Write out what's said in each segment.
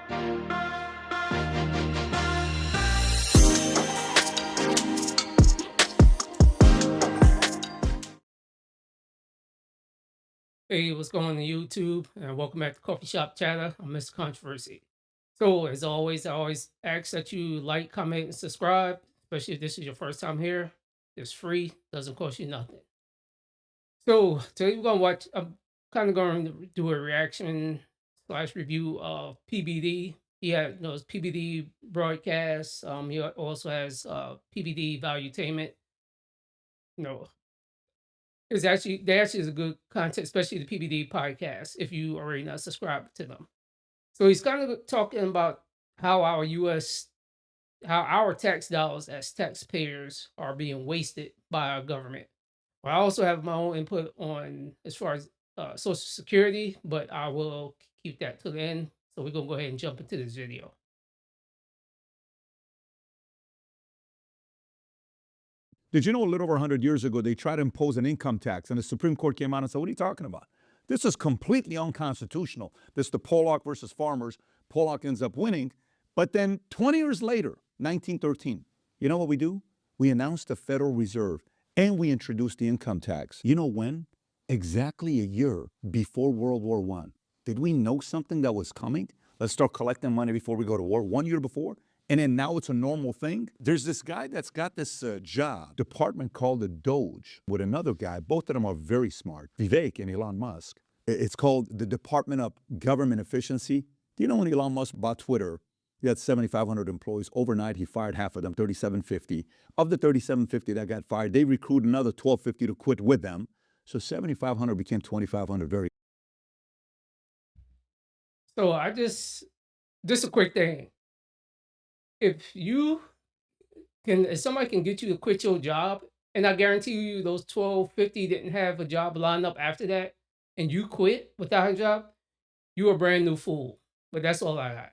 Hey, what's going on YouTube? And welcome back to Coffee Shop Chatter. I'm Mr. Controversy. So, as always, I always ask that you like, comment, and subscribe, especially if this is your first time here. It's free, doesn't cost you nothing. So, today we're going to watch, I'm kind of going to do a reaction slash review of PBD. He had his PBD broadcasts. He also has PBD Valuetainment. You know, they actually is a good content, especially the PBD podcast, if you already not subscribed to them. So he's kind of talking about how how our tax dollars as taxpayers are being wasted by our government. I also have my own input on as far as Social Security, but I will keep that to the end. So we're gonna go ahead and jump into this video. Did you know a little over 100 years ago, they tried to impose an income tax, and the Supreme Court came out and said, what are you talking about? This is completely unconstitutional. This is the Pollock versus Farmers. Pollock ends up winning. But then 20 years later, 1913, you know what we do? We announced the Federal Reserve, and we introduced the income tax. You know when? Exactly a year before World War I. Did we know something that was coming? Let's start collecting money before we go to war. 1 year before? And then now it's a normal thing. There's this guy that's got this department called the Doge with another guy. Both of them are very smart, Vivek and Elon Musk. It's called the Department of Government Efficiency. Do you know when Elon Musk bought Twitter, he had 7,500 employees. Overnight, he fired half of them, 3,750. Of the 3,750 that got fired, they recruited another 1,250 to quit with them. So 7,500 became 2,500 very. So just a quick thing. If somebody can get you to quit your job, and I guarantee you those 1,250 didn't have a job lined up after that, and you quit without a job, you a brand new fool. But that's all I got.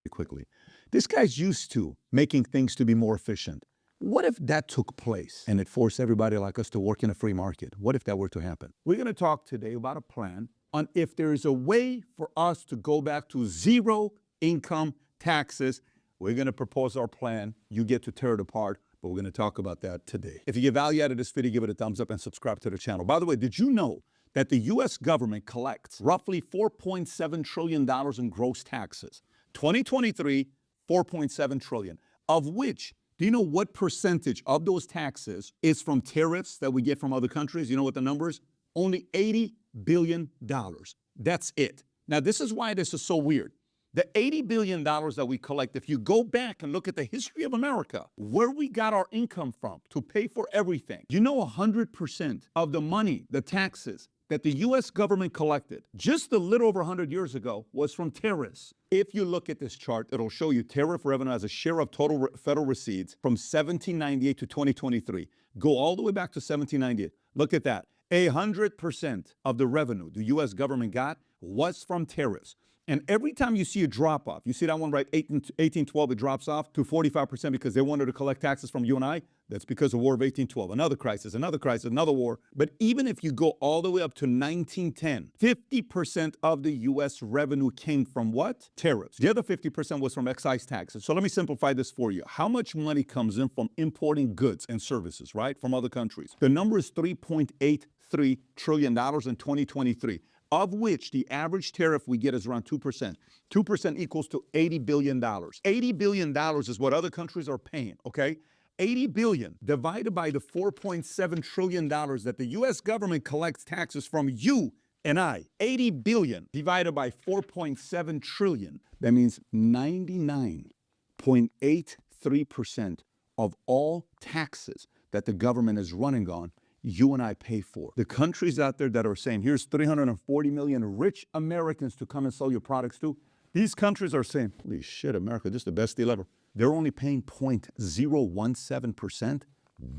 Quickly. This guy's used to making things to be more efficient. What if that took place and it forced everybody like us to work in a free market? What if that were to happen? We're going to talk today about a plan on if there is a way for us to go back to zero income taxes. We're going to propose our plan. You get to tear it apart, but we're going to talk about that today. If you get value out of this video, give it a thumbs up and subscribe to the channel. By the way, did you know that the U.S. government collects roughly $4.7 trillion in gross taxes? 2023, 4.7 trillion, of which, do you know what percentage of those taxes is from tariffs that we get from other countries? You know what the number is? Only $80 billion. That's it. Now, this is why this is so weird. The $80 billion that we collect, if you go back and look at the history of America, where we got our income from to pay for everything, you know 100% of the money, the taxes that the U.S. government collected just a little over 100 years ago was from tariffs. If you look at this chart, it'll show you tariff revenue as a share of total federal receipts from 1798 to 2023. Go all the way back to 1798. Look at that. 100% of the revenue the U.S. government got was from tariffs. And every time you see a drop off, you see that one right, 1812, it drops off to 45% because they wanted to collect taxes from you and I. That's because of War of 1812, another crisis, another war. But even if you go all the way up to 1910, 50% of the U.S. revenue came from what? Tariffs. The other 50% was from excise taxes. So let me simplify this for you. How much money comes in from importing goods and services, right, from other countries? The number is $3.83 trillion in 2023. Of which the average tariff we get is around 2%. 2% equals to $80 billion. $80 billion is what other countries are paying, okay? 80 billion divided by the $4.7 trillion that the U.S. government collects taxes from you and I. 80 billion divided by 4.7 trillion. That means 99.83% of all taxes that the government is running on, you and I pay for. The countries out there that are saying, here's 340 million rich Americans to come and sell your products to, these countries are saying, holy shit, America, this is the best deal ever. They're only paying 0.017%.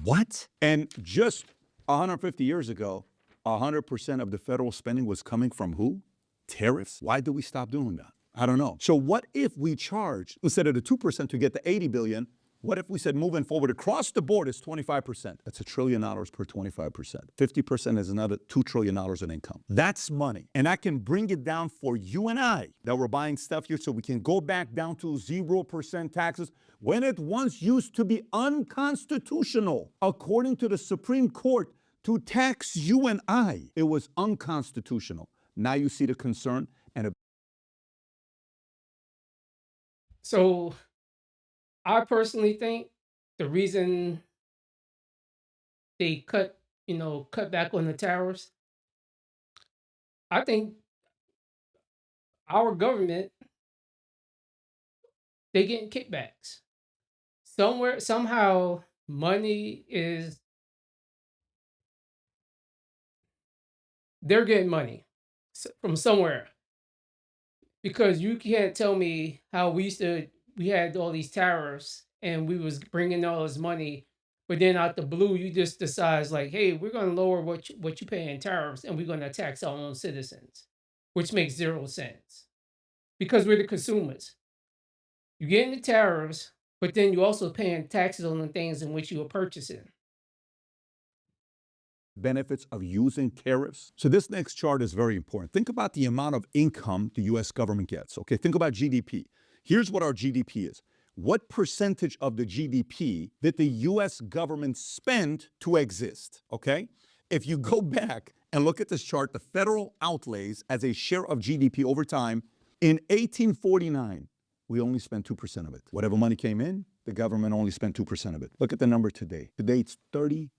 What? And just 150 years ago, 100% of the federal spending was coming from who? Tariffs. Why do we stop doing that? I don't know. So what if we charge, instead of the 2% to get the 80 billion, What if we said moving forward across the board is 25%? That's $1 trillion per 25%. 50% is another $2 trillion in income. That's money. And I can bring it down for you and I that we're buying stuff here so we can go back down to 0% taxes when it once used to be unconstitutional. According to the Supreme Court, to tax you and I, it was unconstitutional. Now you see the concern and So I personally think the reason they cut back on the tariffs, I think our government, they getting kickbacks. Somewhere, somehow, money is they're getting money from somewhere, because you can't tell me how we had all these tariffs and we was bringing all this money, but then out the blue you just decides like, hey, we're going to lower what you pay in tariffs and we're going to tax our own citizens, which makes zero sense because we're the consumers. You're getting the tariffs, but then you're also paying taxes on the things in which you are purchasing. benefits of using tariffs. So this next chart is very important. Think about the amount of income the US government gets. Okay, think about GDP. Here's what our GDP is. What percentage of the GDP did the US government spend to exist? Okay? If you go back and look at this chart, the federal outlays as a share of GDP over time, in 1849, we only spent 2% of it. Whatever money came in, the government only spent 2% of it. Look at the number today. Today it's 37%.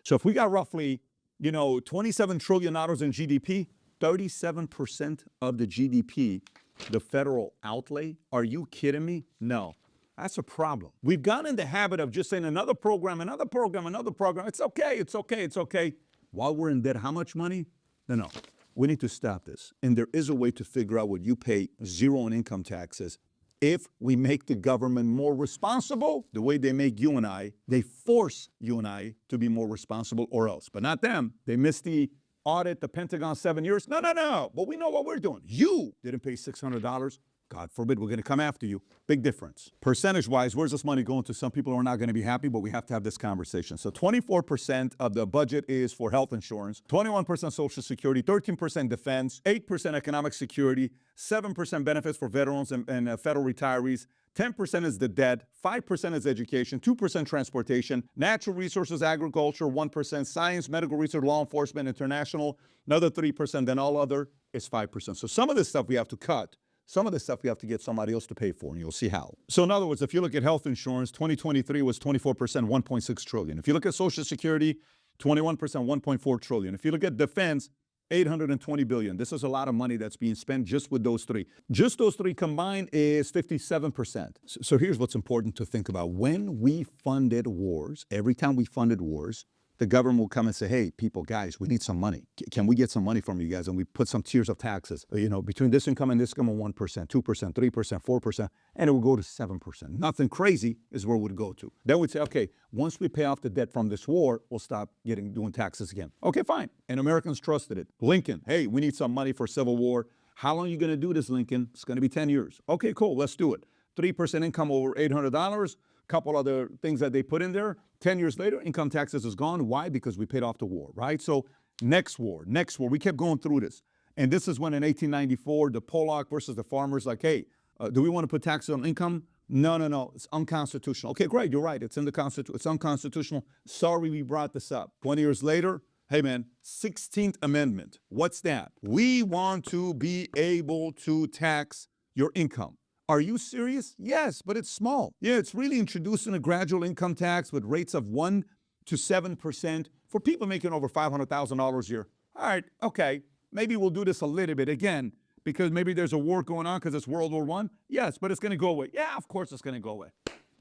So if we got roughly, $27 trillion in GDP, 37% of the GDP, the federal outlay. Are you kidding me? No. That's a problem. We've gotten in the habit of just saying another program, another program, another program. It's okay, it's okay, it's okay. While we're in debt, how much money? No. We need to stop this. And there is a way to figure out what you pay zero in income taxes. If we make the government more responsible, the way they make you and I, they force you and I to be more responsible or else. But not them. They missed the audit, the Pentagon 7 years. No. But we know what we're doing. You didn't pay $600. God forbid, we're going to come after you. Big difference. Percentage-wise, where's this money going to? Some people are not going to be happy, but we have to have this conversation. So 24% of the budget is for health insurance, 21% Social Security, 13% defense, 8% economic security, 7% benefits for veterans and federal retirees, 10% is the debt, 5% is education, 2% transportation, natural resources, agriculture, 1%, science, medical research, law enforcement, international, another 3%, then all other is 5%. So some of this stuff we have to cut. Some of the stuff we have to get somebody else to pay for, and you'll see how. So in other words, if you look at health insurance, 2023 was 24%, $1.6 trillion. If you look at Social Security, 21%, $1.4 trillion. If you look at defense, $820 billion. This is a lot of money that's being spent just with those three. Just those three combined is 57%. So here's what's important to think about. When we funded wars, every time we funded wars, the government will come and say, hey, people, guys, we need some money. Can we get some money from you guys? And we put some tiers of taxes, between this income and this income, 1%, 2%, 3%, 4%, and it will go to 7%. Nothing crazy is where it would go to. Then we'd say, okay, once we pay off the debt from this war, we'll stop doing taxes again. Okay, fine. And Americans trusted it. Lincoln, hey, we need some money for Civil War. How long are you going to do this, Lincoln? It's going to be 10 years. Okay, cool, let's do it. 3% income over $800. Couple other things that they put in there. 10 years later, income taxes is gone. Why? Because we paid off the war, right? So next war. We kept going through this. And this is when in 1894, the Pollock versus the farmers, like, hey, do we want to put taxes on income? No. It's unconstitutional. Okay, great. You're right. It's in the Constitution. It's unconstitutional. Sorry we brought this up. 20 years later, hey, man, 16th Amendment. What's that? We want to be able to tax your income. Are you serious? Yes, but it's small. Yeah, it's really introducing a gradual income tax with rates of 1 to 7% for people making over $500,000 a year. All right, okay, maybe we'll do this a little bit again because maybe there's a war going on because it's World War I. Yes, but it's going to go away. Yeah, of course it's going to go away.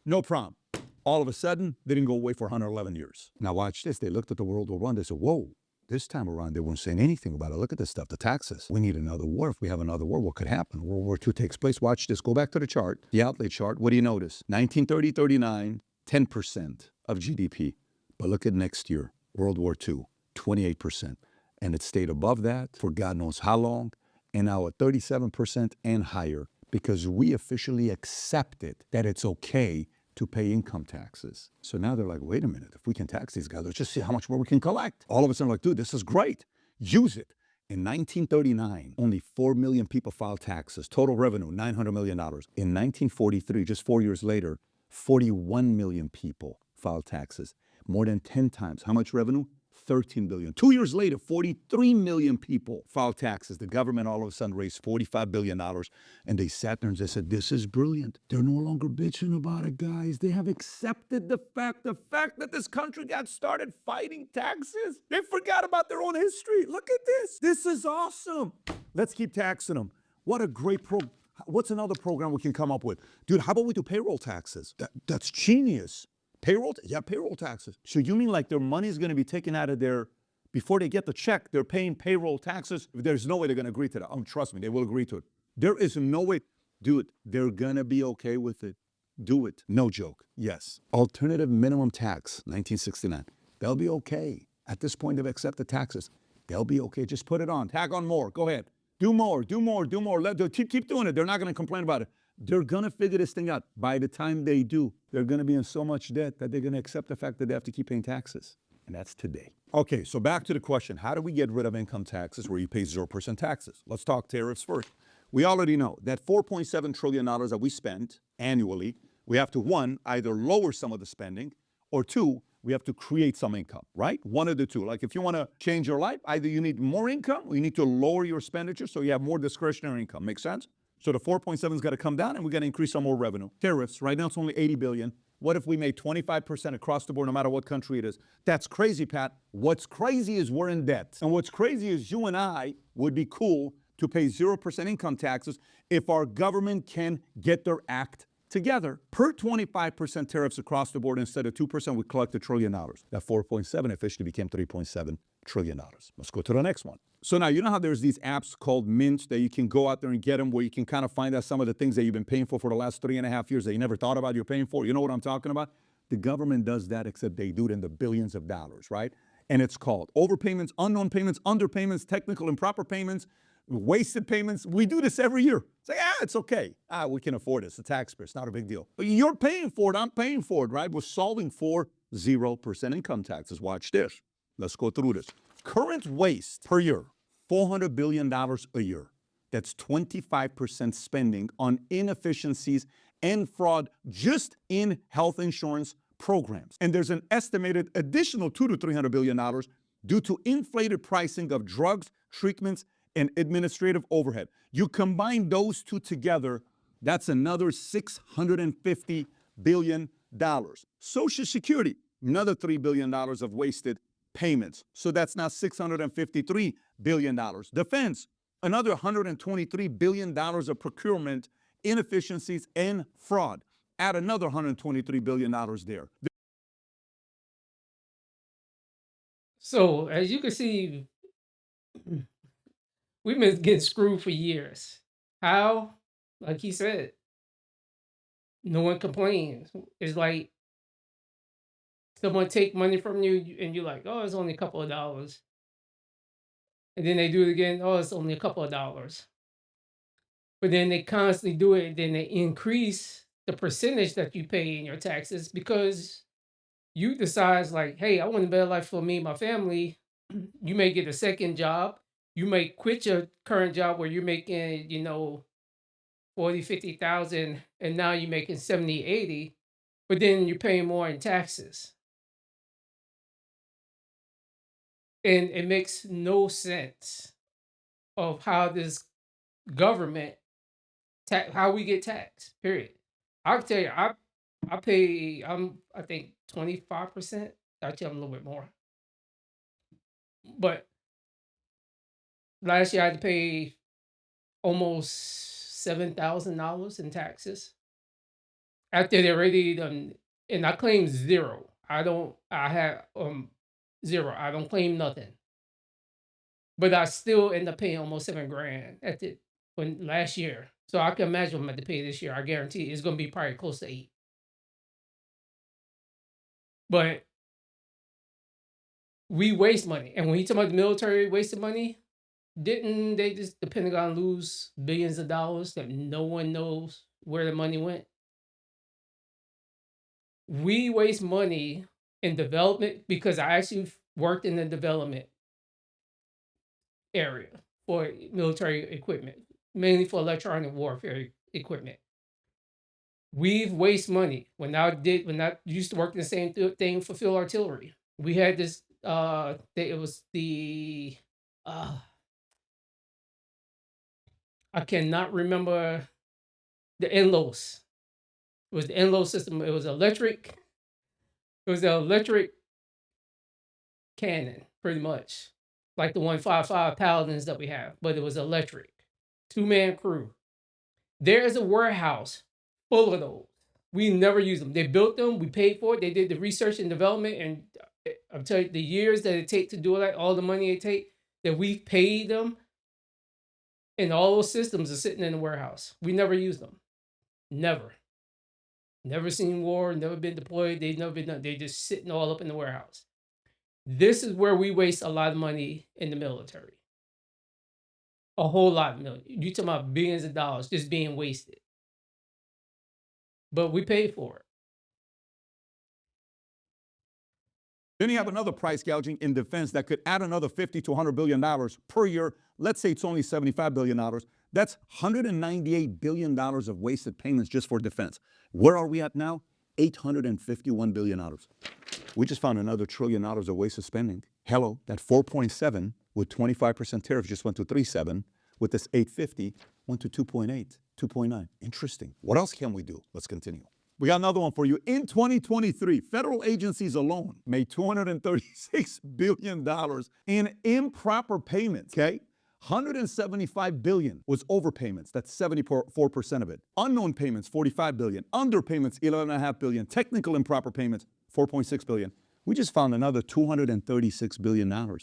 No problem. All of a sudden, they didn't go away for 111 years. Now watch this. They looked at the World War I. They said, whoa. This time around, they weren't saying anything about it. Look at this stuff, the taxes. We need another war. If we have another war, what could happen? World War II takes place. Watch this. Go back to the chart, the outlay chart. What do you notice? 1930-39, 10% of GDP. But look at next year, World War II, 28%. And it stayed above that for God knows how long. And now at 37% and higher because we officially accepted that it's okay to pay income taxes. So now they're like, wait a minute, if we can tax these guys, let's just see how much more we can collect. All of a sudden, like, dude, this is great. Use it. In 1939, only 4 million people filed taxes. Total revenue, $900 million. In 1943, just 4 years later, 41 million people filed taxes. More than 10 times. How much revenue? 13 billion. 2 years later, 43 million people filed taxes. The government all of a sudden raised $45 billion. And they sat there and they said, this is brilliant. They're no longer bitching about it, guys. They have accepted the fact that this country got started fighting taxes. They forgot about their own history. Look at this. This is awesome. Let's keep taxing them. What a great program. What's another program we can come up with? Dude, how about we do payroll taxes? That's genius. Payroll? Yeah, payroll taxes. So you mean like their money is going to be taken out of their, before they get the check, they're paying payroll taxes? There's no way they're going to agree to that. Trust me, they will agree to it. There is no way. Dude, they're going to be okay with it. Do it. No joke. Yes. Alternative minimum tax, 1969. They'll be okay. At this point, they've accepted taxes. They'll be okay. Just put it on. Tag on more. Go ahead. Do more, do more, do more. Keep doing it. They're not going to complain about it. They're going to figure this thing out. By the time they do, they're going to be in so much debt that they're going to accept the fact that they have to keep paying taxes. And that's today. Okay, so back to the question. How do we get rid of income taxes where you pay 0% taxes? Let's talk tariffs first. We already know that $4.7 trillion that we spend annually, we have to, one, either lower some of the spending, or two, we have to create some income, right? One of the two. Like if you want to change your life, either you need more income or you need to lower your expenditure so you have more discretionary income. Make sense? So the 4.7's got to come down and we got to increase some more revenue. Tariffs, right now it's only 80 billion. What if we made 25% across the board, no matter what country it is? That's crazy, Pat. What's crazy is we're in debt. And what's crazy is you and I would be cool to pay 0% income taxes if our government can get their act together. Per 25% tariffs across the board instead of 2%, we collect $1 trillion. That 4.7 officially became $3.7 trillion. Let's go to the next one. So now, you know how there's these apps called Mint that you can go out there and get them where you can kind of find out some of the things that you've been paying for the last 3.5 years that you never thought about you're paying for? You know what I'm talking about? The government does that, except they do it in the billions of dollars, right? And it's called overpayments, unknown payments, underpayments, technical improper payments, wasted payments. We do this every year. Say, it's okay. We can afford it. It's the taxpayer. It's not a big deal. But you're paying for it. I'm paying for it, right? We're solving for 0% income taxes. Watch this. Let's go through this. Current waste per year, $400 billion a year. That's 25% spending on inefficiencies and fraud just in health insurance programs. And there's an estimated additional $200 to $300 billion due to inflated pricing of drugs, treatments, and administrative overhead. You combine those two together, that's another $650 billion. Social Security, another $3 billion of wasted payments. So that's now $653 billion. Defense, another $123 billion of procurement, inefficiencies, and fraud. Add another $123 billion there. So as you can see, we've been getting screwed for years. How? Like he said, no one complains. It's like someone take money from you and you're like, oh, it's only a couple of dollars. And then they do it again, oh, it's only a couple of dollars. But then they constantly do it, then they increase the percentage that you pay in your taxes because you decide like, hey, I want a better life for me and my family. You may get a second job. You may quit your current job where you're making, 40, 50,000, and now you're making 70, 80, but then you're paying more in taxes. And it makes no sense of how this government, how we get taxed, period. I'll tell you, I pay, I think 25%. Actually, I'm a little bit more. But last year I had to pay almost $7,000 in taxes after they already done, and I claim zero. I have zero. I don't claim nothing. But I still end up paying almost 7 grand at the when last year. So I can imagine what I'm going to pay this year. I guarantee it's going to be probably close to 8. But we waste money. And when you talk about the military wasting money, didn't they just the Pentagon lose billions of dollars that no one knows where the money went? We waste money in development because I actually worked in the development area for military equipment, mainly for electronic warfare equipment. We've wasted money. When I used to work in the same thing for field artillery, we had this. It was the uh, I cannot remember the NLOS. It was the NLOS system. It was electric. It was the electric cannon, pretty much, like the 155 Paladins that we have, but it was electric. 2-man crew. There is a warehouse full of those. We never use them. They built them. We paid for it. They did the research and development, and I'm telling you, the years that it take to do that, all the money it take that we paid them, and all those systems are sitting in the warehouse. We never use them. Never. Never seen war. Never been deployed. They've never been done. They just sitting all up in the warehouse. This is where we waste a lot of money in the military. A whole lot of million. You talking about billions of dollars just being wasted, but we pay for it. Then you have another price gouging in defense that could add another $50 to $100 billion per year. Let's say it's only $75 billion. That's $198 billion of wasted payments just for defense. Where are we at now? $851 billion. We just found another $1 trillion of wasted spending. Hello, that 4.7 with 25% tariff just went to 3.7. With this 850, went to 2.8, 2.9. Interesting. What else can we do? Let's continue. We got another one for you. In 2023, federal agencies alone made $236 billion in improper payments, okay? $175 billion was overpayments. That's 74% of it. Unknown payments, $45 billion. Underpayments, $11.5 billion. Technical improper payments, $4.6 billion. We just found another $236 billion. I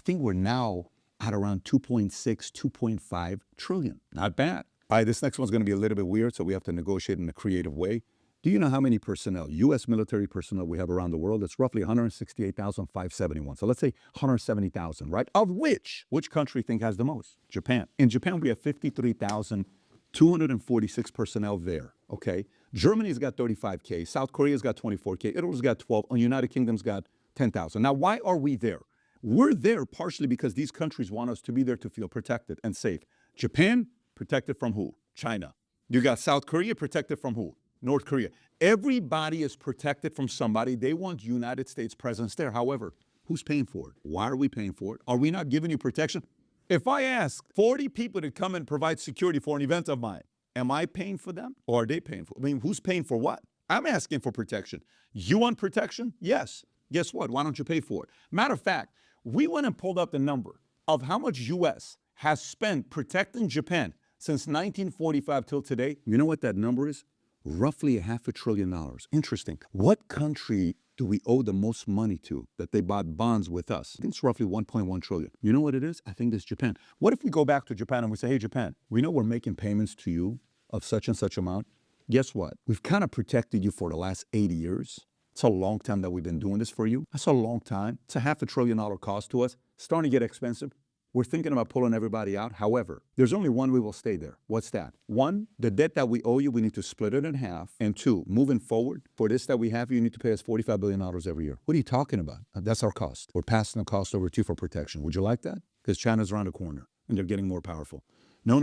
think we're now at around 2.6, 2.5 trillion. Not bad. All right, this next one's going to be a little bit weird, so we have to negotiate in a creative way. Do you know how many personnel, U.S. military personnel we have around the world? It's roughly 168,571. So let's say 170,000, right? Of which country think has the most? Japan. In Japan, we have 53,246 personnel there, okay? Germany's got 35K. South Korea's got 24K. Italy's got 12. And United Kingdom's got 10,000. Now, why are we there? We're there partially because these countries want us to be there to feel protected and safe. Japan, protected from who? China. You got South Korea, protected from who? North Korea. Everybody is protected from somebody. They want United States presence there. However, who's paying for it? Why are we paying for it? Are we not giving you protection? If I ask 40 people to come and provide security for an event of mine, am I paying for them or are they paying for it? I mean, who's paying for what? I'm asking for protection. You want protection? Yes. Guess what? Why don't you pay for it? Matter of fact, we went and pulled up the number of how much U.S. has spent protecting Japan since 1945 till today. You know what that number is? Roughly $500 billion. Interesting. What country do we owe the most money to that they bought bonds with us? I think it's roughly 1.1 trillion. You know what it is? I think it's Japan. What if we go back to Japan and we say, hey, Japan, we know we're making payments to you of such and such amount. Guess what? We've kind of protected you for the last 80 years. It's a long time that we've been doing this for you. That's a long time. It's a $500 billion cost to us. It's starting to get expensive. We're thinking about pulling everybody out. However, there's only one way we'll stay there. What's that? One, the debt that we owe you, we need to split it in half. And two, moving forward, for this that we have, you need to pay us $45 billion every year. What are you talking about? That's our cost. We're passing the cost over to you for protection. Would you like that? Because China's around the corner and they're getting more powerful. No.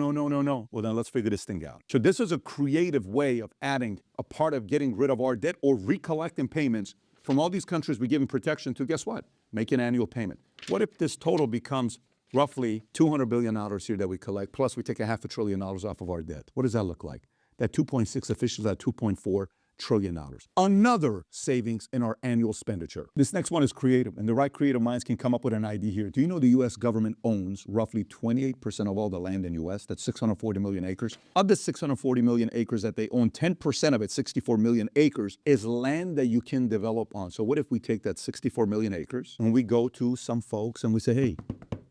Well, then let's figure this thing out. So this is a creative way of adding a part of getting rid of our debt or recollecting payments from all these countries we give them protection to. Guess what? Make an annual payment. What if this total becomes roughly $200 billion here that we collect, plus we take $500 billion off of our debt? What does that look like? That 2.6 officials at $2.4 trillion. Another savings in our annual expenditure. This next one is creative, and the right creative minds can come up with an idea here. Do you know the U.S. government owns roughly 28% of all the land in U.S.? That's 640 million acres. Of the 640 million acres that they own, 10% of it, 64 million acres, is land that you can develop on. So what if we take that 64 million acres and we go to some folks and we say, hey,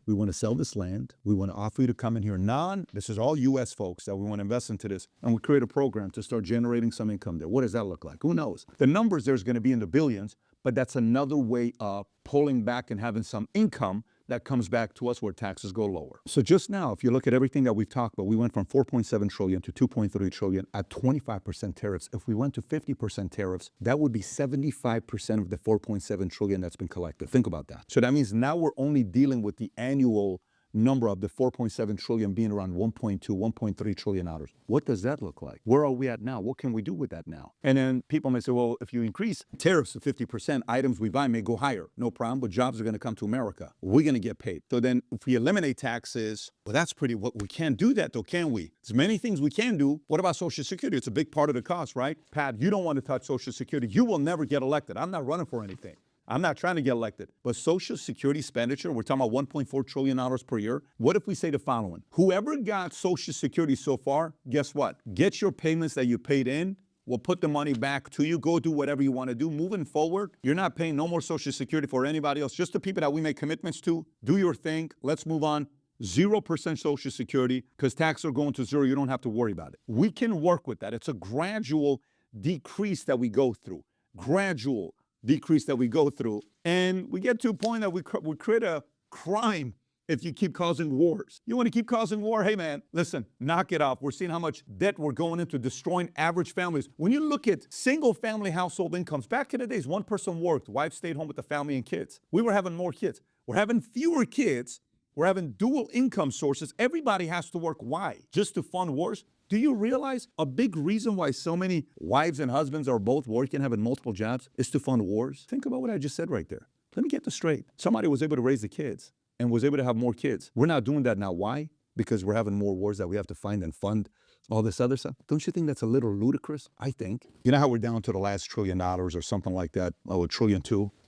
we want to sell this land. We want to offer you to come in here. This is all U.S. folks that we want to invest into this. And we create a program to start generating some income there. What does that look like? Who knows? The numbers there's going to be in the billions, but that's another way of pulling back and having some income that comes back to us where taxes go lower. So just now, if you look at everything that we've talked about, we went from 4.7 trillion to 2.3 trillion at 25% tariffs. If we went to 50% tariffs, that would be 75% of the 4.7 trillion that's been collected. Think about that. So that means now we're only dealing with the annual number of the 4.7 trillion being around 1.2, 1.3 trillion dollars. What does that look like? Where are we at now? What can we do with that now? And then people may say, well, if you increase tariffs to 50%, items we buy may go higher. No problem, but jobs are going to come to America. We're going to get paid. So then if we eliminate taxes, well, that's pretty, what we can't do that though, can we? There's many things we can do. What about Social Security? It's a big part of the cost, right? Pat, you don't want to touch Social Security. You will never get elected. I'm not running for anything. I'm not trying to get elected. But Social Security expenditure, we're talking about $1.4 trillion per year. What if we say the following? Whoever got Social Security so far, guess what? Get your payments that you paid in. We'll put the money back to you. Go do whatever you want to do. Moving forward, you're not paying no more Social Security for anybody else. Just the people that we make commitments to. Do your thing. Let's move on. 0% Social Security, because taxes are going to zero. You don't have to worry about it. We can work with that. It's a gradual decrease that we go through. Gradual decrease that we go through. And we get to a point that we create a crime if you keep causing wars. You want to keep causing war? Hey, man, listen, knock it off. We're seeing how much debt we're going into, destroying average families. When you look at single-family household incomes, back in the days, one person worked, wife stayed home with the family and kids. We were having more kids. We're having fewer kids. We're having dual income sources. Everybody has to work. Why? Just to fund wars? Do you realize a big reason why so many wives and husbands are both working, having multiple jobs, is to fund wars? Think about what I just said right there. Let me get this straight. Somebody was able to raise the kids and was able to have more kids. We're not doing that now. Why? Because we're having more wars that we have to find and fund all this other stuff. Don't you think that's a little ludicrous? I think. You know how we're down to the last $1 trillion or something like that? Oh, $1.2 trillion.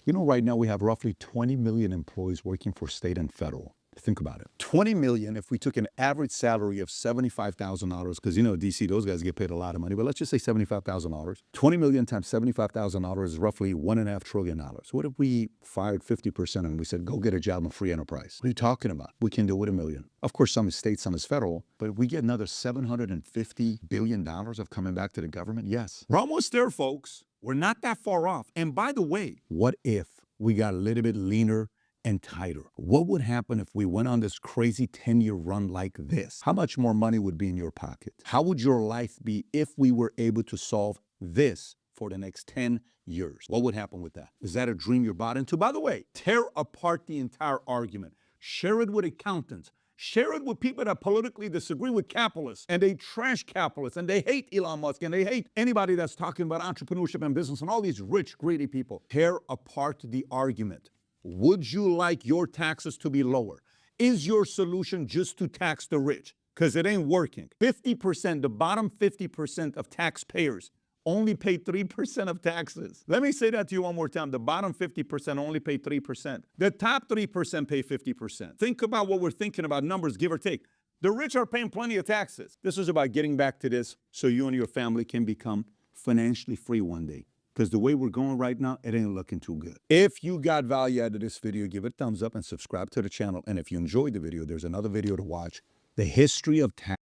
You know, right now we have roughly 20 million employees working for state and federal. Think about it. 20 million, if we took an average salary of $75,000, because you know, DC, those guys get paid a lot of money, but let's just say $75,000. 20 million times $75,000 is roughly $1.5 trillion. What if we fired 50% and we said, go get a job in free enterprise? What are you talking about? We can do it with $1 million. Of course, some is state, some is federal, but if we get another $750 billion of coming back to the government, yes. We're almost there, folks. We're not that far off. And by the way, what if we got a little bit leaner and tighter? What would happen if we went on this crazy 10-year run like this? How much more money would be in your pocket? How would your life be if we were able to solve this for the next 10 years? What would happen with that? Is that a dream you're bought into? By the way, tear apart the entire argument. Share it with accountants. Share it with people that politically disagree with capitalists, and they trash capitalists, and they hate Elon Musk, and they hate anybody that's talking about entrepreneurship and business and all these rich, greedy people. Tear apart the argument. Would you like your taxes to be lower? Is your solution just to tax the rich? Because it ain't working. 50%, the bottom 50% of taxpayers only pay 3% of taxes. Let me say that to you one more time. The bottom 50% only pay 3%. The top 3% pay 50%. Think about what we're thinking about, numbers, give or take. The rich are paying plenty of taxes. This is about getting back to this so you and your family can become financially free one day. Because the way we're going right now, it ain't looking too good. If you got value out of this video, give it a thumbs up and subscribe to the channel. And if you enjoyed the video, there's another video to watch. The history of tax.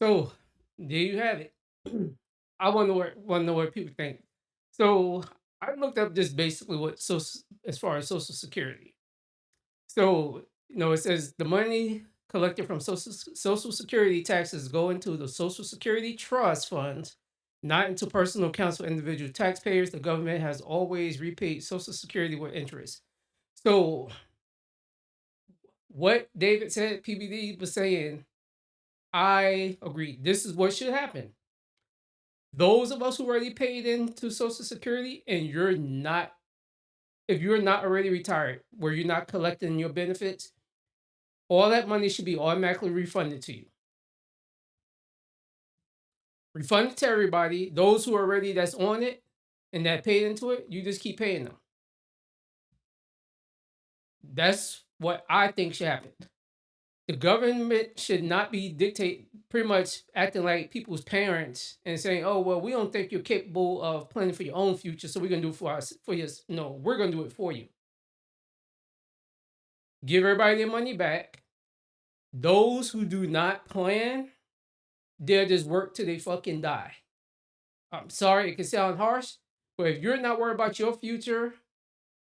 So there you have it. I want to know what people think. So I looked up just basically what as far as Social Security. So it says the money collected from Social Security taxes go into the Social Security Trust Fund, not into personal accounts for individual taxpayers. The government has always repaid Social Security with interest. So what David said, PBD was saying, I agree. This is what should happen. Those of us who already paid into Social Security and if you're not already retired, where you're not collecting your benefits, all that money should be automatically refunded to you. Refunded to everybody. Those who are already that's on it and that paid into it, you just keep paying them. That's what I think should happen. The government should not be pretty much acting like people's parents and saying, "Oh, well, we don't think you're capable of planning for your own future, so we're gonna do it for us for you." No, we're gonna do it for you. Give everybody their money back. Those who do not plan, they'll just work till they fucking die. I'm sorry, it can sound harsh, but if you're not worried about your future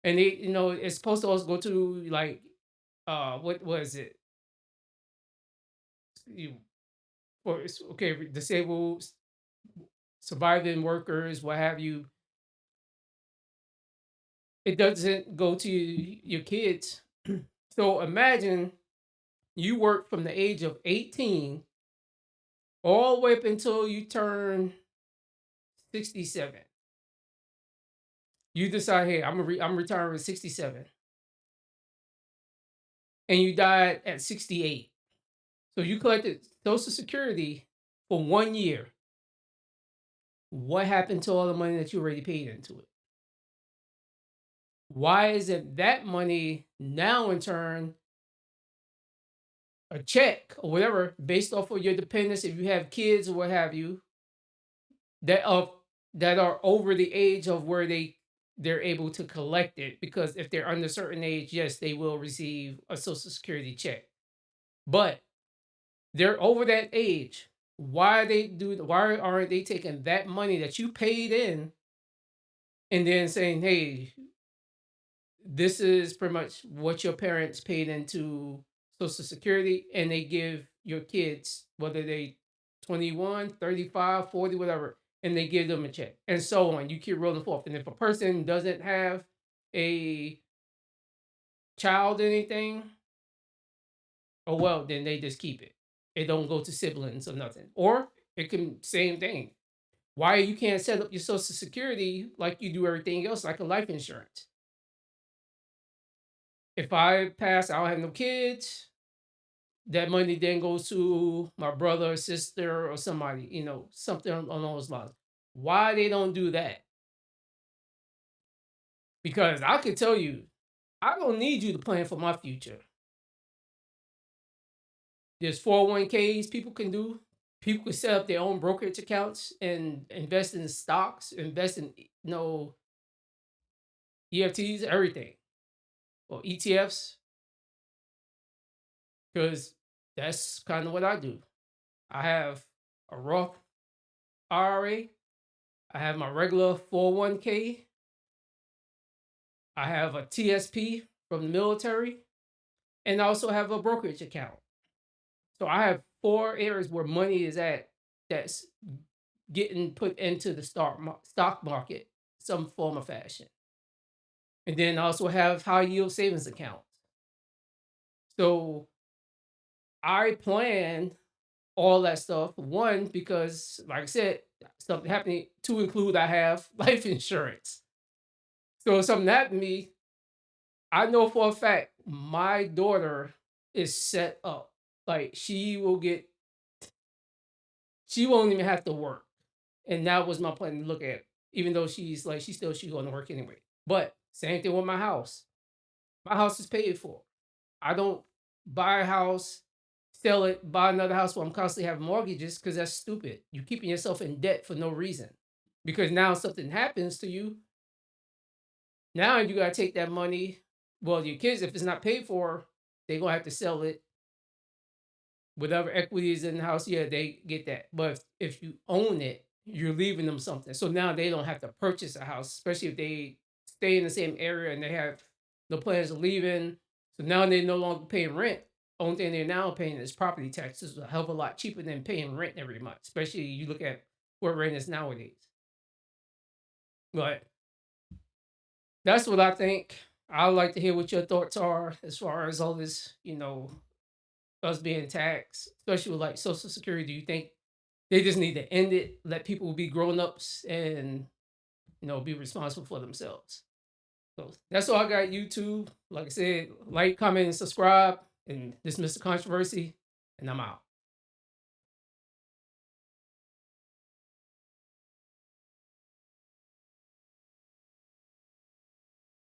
And they, it's supposed to also go to like, what was it? You for okay, disabled, surviving workers, what have you. It doesn't go to your kids. So imagine you work from the age of 18 all the way up until you turn 67. You decide, hey, I'm retiring at 67, and you died at 68. So you collected Social Security for 1 year. What happened to all the money that you already paid into it? Why isn't that money now in turn a check or whatever based off of your dependents, if you have kids or what have you, that of that are over the age of where they're able to collect it? Because if they're under a certain age, yes, they will receive a Social Security check. But they're over that age. Why aren't they taking that money that you paid in and then saying, hey, this is pretty much what your parents paid into Social Security, and they give your kids, whether they 21, 35, 40, whatever, and they give them a check, and so on. You keep rolling forth. And if a person doesn't have a child or anything, oh well, then they just keep it. It don't go to siblings or nothing. Or it can, same thing. Why you can't set up your Social Security like you do everything else, like a life insurance? If I pass, I don't have no kids. That money then goes to my brother or sister or somebody, something on those lines. Why they don't do that? Because I could tell you, I don't need you to plan for my future. There's 401ks people can do. People can set up their own brokerage accounts and invest in stocks, invest in EFTs, everything, or ETFs, because that's kind of what I do. I have a Roth IRA, I have my regular 401k, I have a TSP from the military, and I also have a brokerage account. So I have four areas where money is at that's getting put into the stock market, some form of fashion. And then I also have high yield savings accounts. So I plan all that stuff. One, because like I said, something happening. To include, I have life insurance. So if something happened to me, I know for a fact my daughter is set up. Like she won't even have to work. And that was my plan to look at. Even though she's going to work anyway. But same thing with my house. My house is paid for. I don't buy a house, sell it, buy another house where I'm constantly having mortgages, because that's stupid. You're keeping yourself in debt for no reason. Because now something happens to you, now you gotta take that money. Well, your kids, if it's not paid for, they're gonna have to sell it. Whatever equity is in the house, yeah, they get that. But if you own it, you're leaving them something. So now they don't have to purchase a house, especially if they stay in the same area and they have no plans of leaving. So now they're no longer paying rent. Only thing they're now paying is property taxes, a hell of a lot cheaper than paying rent every month, especially you look at what rent is nowadays. But that's what I think. I'd like to hear what your thoughts are as far as all this, us being taxed, especially with like Social Security. Do you think they just need to end it, let people be grown ups and, be responsible for themselves? So that's all I got. YouTube. Like I said, like, comment, and subscribe. And this is Mr. Controversy, and I'm out.